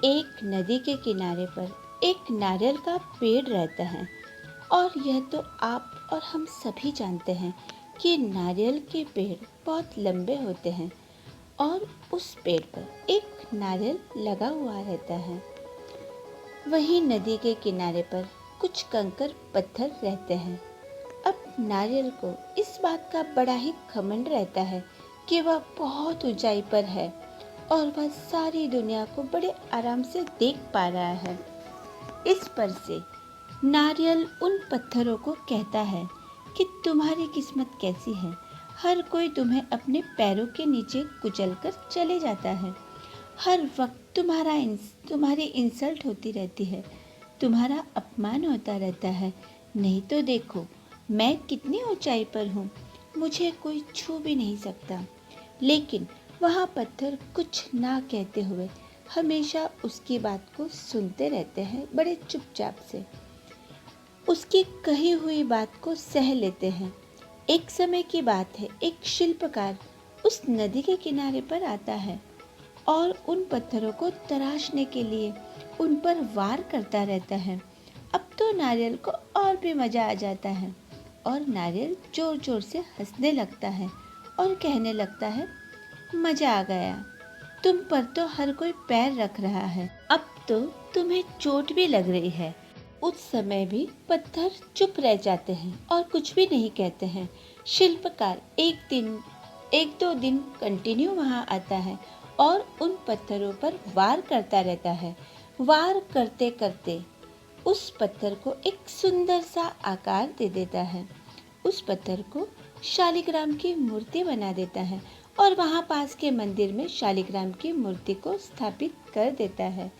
एक नदी के किनारे पर एक नारियल का पेड़ रहता है। और यह तो आप और हम सभी जानते हैं कि नारियल के पेड़ बहुत लंबे होते हैं और उस पेड़ पर एक नारियल लगा हुआ रहता है। वहीं नदी के किनारे पर कुछ कंकर पत्थर रहते हैं। अब नारियल को इस बात का बड़ा ही घमंड रहता है कि वह बहुत ऊंचाई पर है और वह सारी दुनिया को बड़े आराम से देख पा रहा है। इस पर से नारियल उन पत्थरों को कहता है कि तुम्हारी किस्मत कैसी है, हर कोई तुम्हें अपने पैरों के नीचे कुचलकर चले जाता है। हर वक्त तुम्हारी इंसल्ट होती रहती है, तुम्हारा अपमान होता रहता है। नहीं तो देखो मैं कितनी ऊंचाई पर हूँ, मुझे कोई छू भी नहीं सकता। लेकिन वहाँ पत्थर कुछ ना कहते हुए हमेशा उसकी बात को सुनते रहते हैं, बड़े चुपचाप से उसकी कही हुई बात को सह लेते हैं। एक समय की बात है, एक शिल्पकार उस नदी के किनारे पर आता है और उन पत्थरों को तराशने के लिए उन पर वार करता रहता है। अब तो नारियल को और भी मजा आ जाता है और नारियल जोर जोर से हंसने लगता है और कहने लगता है, मजा आ गया, तुम पर तो हर कोई पैर रख रहा है, अब तो तुम्हें चोट भी लग रही है। उस समय भी पत्थर चुप रह जाते हैं और कुछ भी नहीं कहते हैं। शिल्पकार एक दो दिन कंटिन्यू वहाँ आता है और उन पत्थरों पर वार करता रहता है। वार करते करते उस पत्थर को एक सुंदर सा आकार दे देता है। उस पत्थर को शालिग्राम की मूर्ति बना देता है और वहाँ पास के मंदिर में शालिग्राम की मूर्ति को स्थापित कर देता है।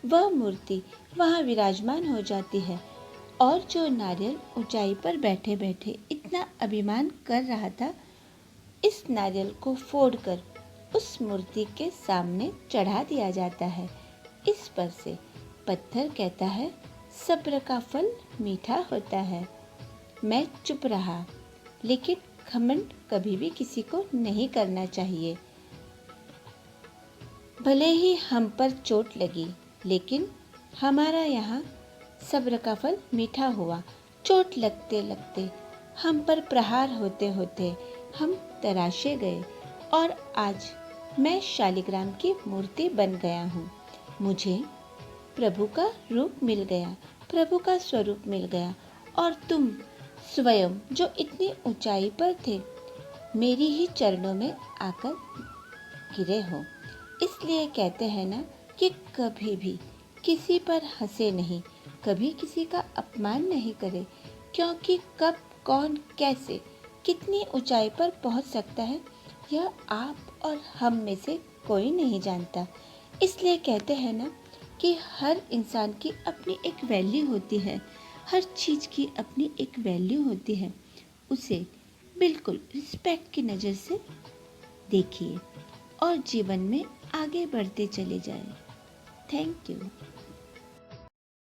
वह मूर्ति वहाँ विराजमान हो जाती है और जो नारियल ऊंचाई पर बैठे बैठे इतना अभिमान कर रहा था, इस नारियल को फोड़कर उस मूर्ति के सामने चढ़ा दिया जाता है। इस पर से पत्थर कहता है, सब्र का फल मीठा होता है। मैं चुप रहा, लेकिन घमंड कभी भी किसी को नहीं करना चाहिए। भले ही हम पर चोट लगी, लेकिन हमारा यहाँ सब्र का फल मीठा हुआ। चोट लगते लगते, हम पर प्रहार होते होते हम तराशे गए और आज मैं शालिग्राम की मूर्ति बन गया हूँ। मुझे प्रभु का रूप मिल गया, प्रभु का स्वरूप मिल गया और तुम स्वयं जो इतनी ऊंचाई पर थे, मेरी ही चरणों में आकर गिरे हो। इसलिए कहते हैं ना कि कभी भी किसी पर हंसे नहीं, कभी किसी का अपमान नहीं करे, क्योंकि कब कौन कैसे कितनी ऊंचाई पर पहुंच सकता है, यह आप और हम में से कोई नहीं जानता। इसलिए कहते हैं ना कि हर इंसान की अपनी एक वैल्यू होती है, हर चीज़ की अपनी एक वैल्यू होती है। उसे बिल्कुल रिस्पेक्ट की नज़र से देखिए और जीवन में आगे बढ़ते चले जाएं। Thank you.